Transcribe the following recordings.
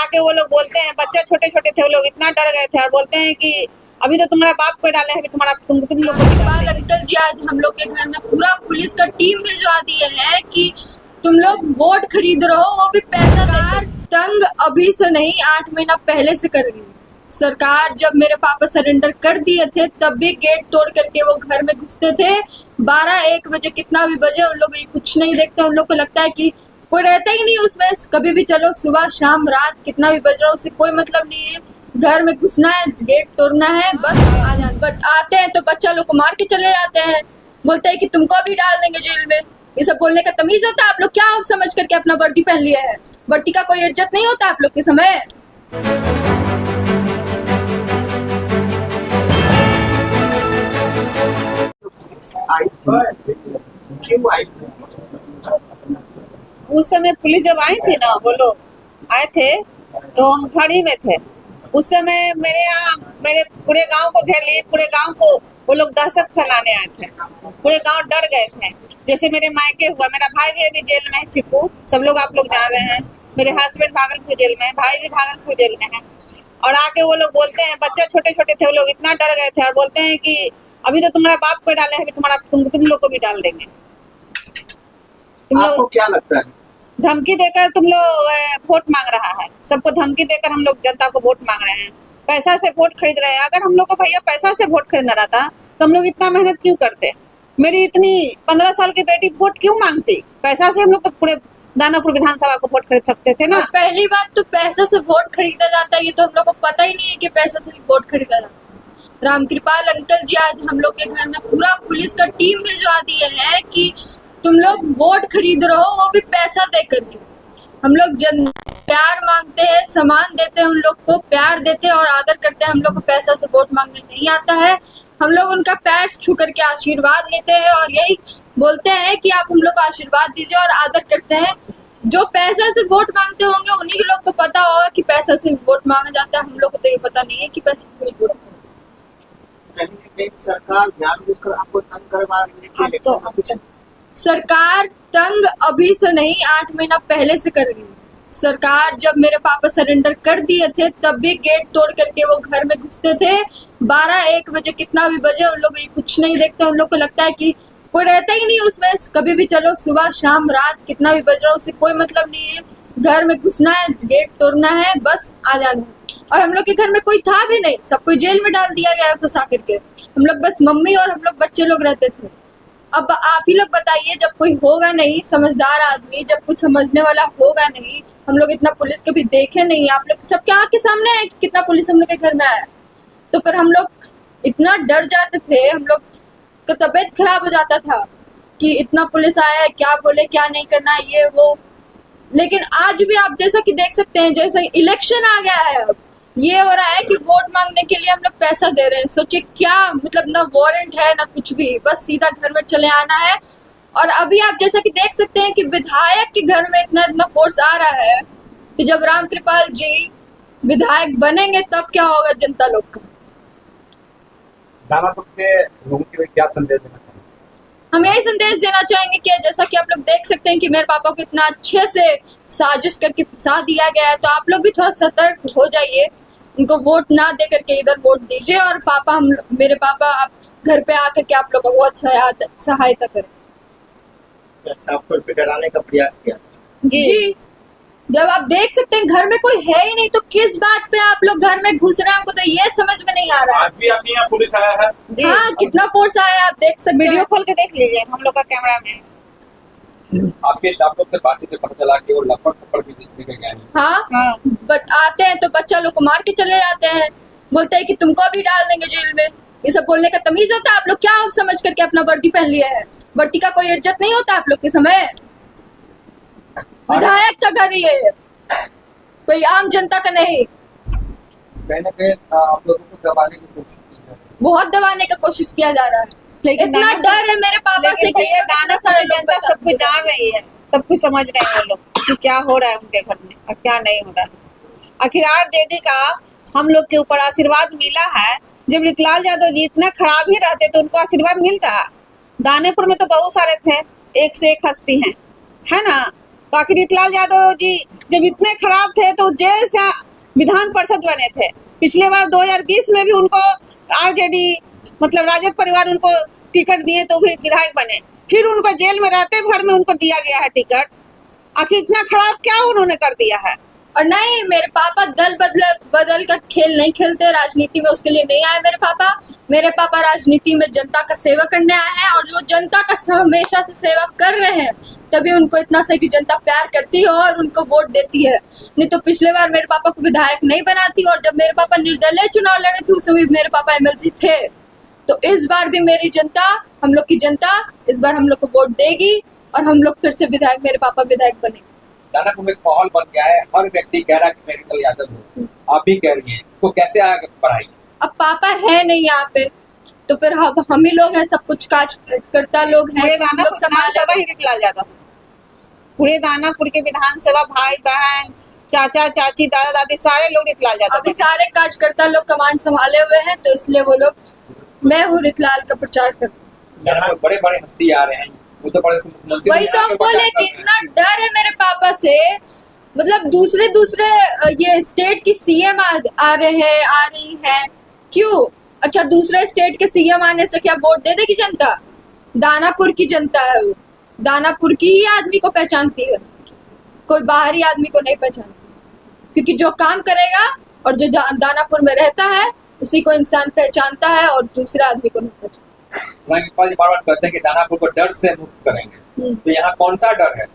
आके वो लोग बोलते हैं, बच्चे छोटे छोटे थे वो लोग इतना डर गए थे और बोलते हैं कि अभी तो तुम्हारा बाप को डाले हैं, अभी तुम लोग को भी डाल देंगे। अंकल जी आज हम लोग के घर में पूरा पुलिस का टीम भिजवा दिए है कि तुम लोग वोट खरीद रहे हो, वो भी पैसा देकर। तंग अभी से नहीं 8 महीना पहले से कर रही है सरकार। जब मेरे पापा सरेंडर कर दिए थे तब भी गेट तोड़ करके वो घर में घुसते थे 12-1 बजे, कितना भी बजे। उन लोग कुछ नहीं देखते, उन लोग को लगता है कि कोई रहता ही नहीं उसमें। कभी भी चलो, सुबह शाम रात कितना भी बज रहा हो उससे कोई मतलब नहीं है। घर में घुसना है, गेट तोड़ना है, बस आ जाना। बट आते हैं तो बच्चा लोग को मार के चले जाते हैं, बोलते हैं कि तुमको भी डाल देंगे जेल में। ये सब बोलने का तमीज होता है? आप लोग क्या समझ करके अपना वर्दी पहन लिया है? वर्दी का कोई इज्जत नहीं होता आप लोग के समय? उस समय पुलिस जब आई थी ना, वो लोग आए थे तो हम खड़ी में थे। उस समय मेरे पूरे गांव को घेर लिए, पूरे गांव को वो लोग दहशत फैलाने आए थे। पूरे गांव डर गए थे। जैसे मेरे मायके हुआ, मेरा भाई भी अभी जेल में है, चिक्कू, सब लोग आप लोग जान रहे हैं। मेरे हस्बैंड भागलपुर जेल में है, भाई भी भागलपुर जेल में है। और आके वो लोग बोलते हैं, बच्चे छोटे छोटे थे वो लोग इतना डर गए थे और बोलते हैं कि अभी तो तुम्हारा बाप को डाले हैं, अभी तुम लोग को भी डाल देंगे। आपको क्या लगता है? धमकी देकर तुम लोग वोट मांग रहा है, सबको धमकी देकर हम लोग जनता को वोट मांग रहे हैं, पैसा से वोट खरीद रहे हैं। अगर हम लोग को भैया पैसा से वोट खरीदना रहता तो हम लोग इतना मेहनत क्यों करते? मेरी इतनी 15 साल की बेटी वोट क्यों मांगती? पैसा से हम लोग तो पूरे दानापुर विधानसभा को वोट खरीद सकते थे ना। पहली बात तो पैसा से वोट खरीदा जाता है, ये तो हम लोग को पता ही नहीं है कि पैसा से वोट खरीदा जाता है। रामकृपाल अंकल जी आज हम लोग के घर में पूरा पुलिस का टीम भिजवा दिए है कि तुम लोग वोट खरीद रहे हो, वो भी पैसा दे करके। हम लोग प्यार मांगते हैं, सम्मान देते हैं, उन लोग को प्यार देते हैं और आदर करते हैं। हम लोग को पैसा से वोट मांगने नहीं आता है। हम लोग उनका पैर छू करके आशीर्वाद लेते हैं और यही बोलते हैं कि आप हम लोग को आशीर्वाद दीजिए और आदर करते हैं। जो पैसा से वोट मांगते होंगे उन्हीं लोग को पता होगा कि पैसा से वोट मांगा जाता है। हम लोग को तो ये पता नहीं है कि पैसा से वोट। कहीं सरकार जानबूझकर आपको तंग करवा रही है? सरकार तंग अभी से नहीं 8 महीना पहले से कर रही है सरकार। जब मेरे पापा सरेंडर कर दिए थे तब भी गेट तोड़ करके वो घर में घुसते थे 12-1 बजे, कितना भी बजे। उन लोग कुछ नहीं देखते, उन लोग को लगता है कि कोई रहता ही नहीं उसमें। कभी भी चलो, सुबह शाम रात कितना भी बज रहा हो उससे कोई मतलब नहीं है। घर में घुसना है, गेट तोड़ना है, बस आ जाना है। और हम लोग के घर में कोई था भी नहीं, सबको जेल में डाल दिया गया है फंसा करके। हम लोग बस मम्मी और हम लोग बच्चे लोग रहते थे। अब आप ही लोग बताइए, जब कोई होगा नहीं समझदार आदमी, जब कुछ समझने वाला होगा नहीं, हम लोग इतना पुलिस कभी देखे नहीं। आप लोग सबके आँख के सामने है कि कितना पुलिस हम लोग के घर में आया। तो फिर हम लोग इतना डर जाते थे, हम लोग का तबीयत खराब हो जाता था कि इतना पुलिस आया है, क्या बोले क्या नहीं करना है, ये वो। लेकिन आज भी आप जैसा कि देख सकते हैं, जैसा इलेक्शन आ गया है, अब ये हो रहा है कि वोट मांगने के लिए हम लोग पैसा दे रहे हैं। सोचिए क्या मतलब, ना वारंट है ना कुछ भी, बस सीधा घर में चले आना है। और अभी आप जैसा कि देख सकते हैं कि विधायक के घर में इतना फोर्स आ रहा है कि जब रामकृपाल जी विधायक बनेंगे तब क्या होगा जनता लोग का। दानापुर के लोगों के लिए क्या संदेश देना चाहिए? हम यही संदेश देना चाहेंगे कि जैसा कि आप लोग देख सकते हैं कि मेरे पापा को इतना अच्छे से साजिश करके फंसा दिया गया है, तो आप लोग भी थोड़ा सतर्क हो जाइए। उनको वोट ना दे करके इधर वोट दीजिए। और पापा, मेरे पापा आप घर पे आकर के आप लोग का बहुत सहायता करें। आपको डराने का प्रयास किया जी। जब आप देख सकते हैं घर में कोई है ही नहीं तो किस बात पे आप लोग घर में घुस रहे हैं, हमको तो ये समझ में नहीं आ रहा है। आज भी आपके यहाँ पुलिस आया है? हाँ, कितना फोर्स आया है आप देख सकते हैं। वीडियो खोल के देख लीजिए हम लोग का कैमरा में। आपके स्टाफ लोग से बातचीत पता चला कि वो लपड़ थप्पड़ भी देखे गए हैं। हाँ, बट आते हैं तो बच्चा लोग को मार के चले जाते हैं, बोलते हैं कि तुमको भी डाल देंगे जेल में। ये सब बोलने का तमीज होता है? आप लोग क्या समझ करके अपना वर्दी पहन लिया है? वर्दी का कोई इज्जत नहीं होता आप लोग के समय? विधायक का घर ही है, कोई आम जनता का नहीं। कहीं ना कहीं आप लोगों को दबाने की कोशिश की जा रही है। बहुत दबाने का कोशिश किया जा रहा है, लेकिन इतना डर है मेरे पापा से कि दानापुर की जनता सब कुछ जान रही है, सब कुछ समझ रहे हैं वो लोग कि क्या हो रहा है उनके घर में और क्या नहीं हो रहा है। आखिर आरजेडी का हम लोग के ऊपर आशीर्वाद मिला है। जब ऋतुलाल यादव जी इतना खराब ही रहते तो उनको आशीर्वाद मिलता। दानापुर में तो बहुत सारे थे, एक से एक हस्ती हैं, है ना। तो आखिर रीतलाल यादव जी जब इतने खराब थे तो जेल से विधान पार्षद बने थे। पिछले बार 2020 में भी उनको आरजेडी मतलब राजद परिवार उनको टिकट दिए तो भी विधायक बने, फिर उनको जेल में रहते भर में उनको दिया गया है टिकट। आखिर इतना खराब क्या उन्होंने कर दिया है? और नहीं, मेरे पापा दल बदल का खेल नहीं खेलते, राजनीति में उसके लिए नहीं आए मेरे पापा राजनीति में जनता का सेवा करने आए हैं, और जो जनता का हमेशा से सेवा कर रहे हैं तभी उनको इतना सही जनता प्यार करती है और उनको वोट देती है। नहीं तो पिछले बार मेरे पापा को विधायक नहीं बनाती, और जब मेरे पापा निर्दलीय चुनाव लड़े थे उस समय मेरे पापा एमएलसी थे। तो इस बार भी मेरी जनता, हम लोग की जनता इस बार हम लोग को वोट देगी और हम लोग फिर से विधायक, मेरे पापा विधायक बने। दानापुर में एक माहौल बन गया है, हर व्यक्ति कह रहा है कि मैं रीतलाल यादव हूँ, आप भी कह रही हैं, इसको कैसे आगे बढ़ाई? अब पापा है नहीं यहाँ पे तो फिर हम ही लोग हैं, सब कुछ काज करता लोग हैं, पूरे हम दानापुर लोग संभाल विधानसभा ही रीतलाल यादव, पूरे दानापुर के विधानसभा भाई बहन चाचा चाची दादा दादी सारे लोग रीतलाल यादव। अभी सारे कार्यकर्ता लोग कमांड संभाले हुए हैं, तो इसलिए वो लोग, मैं हूँ रीतलाल का प्रचार कर। दानापुर बड़े बड़े हस्ती आ रहे हैं, उत्तर प्रदेश के मुख्यमंत्री वही तो हम बोले कि इतना डर है मेरे पापा से, मतलब दूसरे ये स्टेट की सीएम आ रही है, क्यों? अच्छा, दूसरे स्टेट के सीएम आने से क्या वोट दे देगी जनता? दानापुर की जनता है वो, दानापुर की ही आदमी को पहचानती है, कोई बाहरी आदमी को नहीं पहचानती, क्योंकि जो काम करेगा और जो दानापुर में रहता है उसी को इंसान पहचानता है और दूसरे आदमी को नहीं पहचानता। बार कहते हैं कि दानापुर को डर से मुक्त करेंगे, तो यहाँ कौन सा डर है?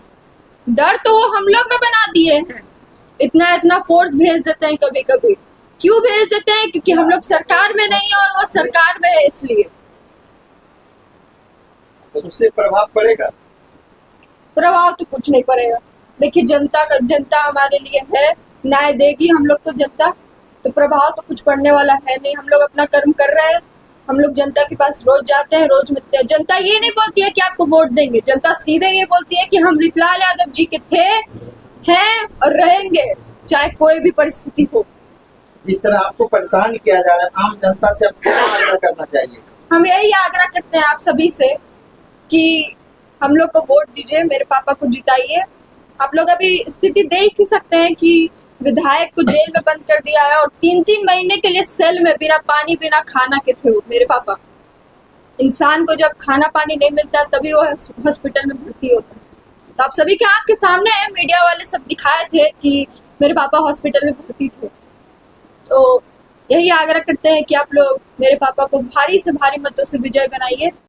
डर तो वो हम लोग में बना दिए हैं, इतना फोर्स भेज देते हैं कभी कभी। क्यों भेज देते हैं? क्योंकि हम लोग सरकार में नहीं है और वो सरकार में है, इसलिए। तो उससे प्रभाव पड़ेगा? प्रभाव तो कुछ नहीं पड़ेगा। देखिए, जनता हमारे लिए है, न्याय देगी हम लोग को जनता, तो प्रभाव तो कुछ पड़ने वाला है नहीं। हम लोग अपना कर्म कर रहे हैं, हम लोग जनता के पास रोज जाते हैं, रोज मिलते हैं। जनता ये नहीं बोलती है कि आपको वोट देंगे, जनता सीधे ये बोलती है कि हम रीतलाल यादव जी के थे, हैं और रहेंगे, चाहे कोई भी परिस्थिति हो। जिस तरह आपको परेशान किया जा रहा है, आम जनता से अब क्या आग्रह करना चाहिए? हम यही आग्रह करते हैं आप सभी से कि हम लोग को वोट दीजिए, मेरे पापा को जिताइए। आप लोग अभी स्थिति देख ही सकते हैं कि विधायक को जेल में बंद कर दिया है और 3-3 महीने के लिए सेल में बिना पानी बिना खाना के थे वो मेरे पापा। इंसान को जब खाना पानी नहीं मिलता तभी वो हॉस्पिटल में भर्ती होता है। तो आप सभी के आंख के सामने है, मीडिया वाले सब दिखाए थे कि मेरे पापा हॉस्पिटल में भर्ती थे। तो यही आग्रह करते हैं कि आप लोग मेरे पापा को भारी से भारी मतों से विजय बनाइए।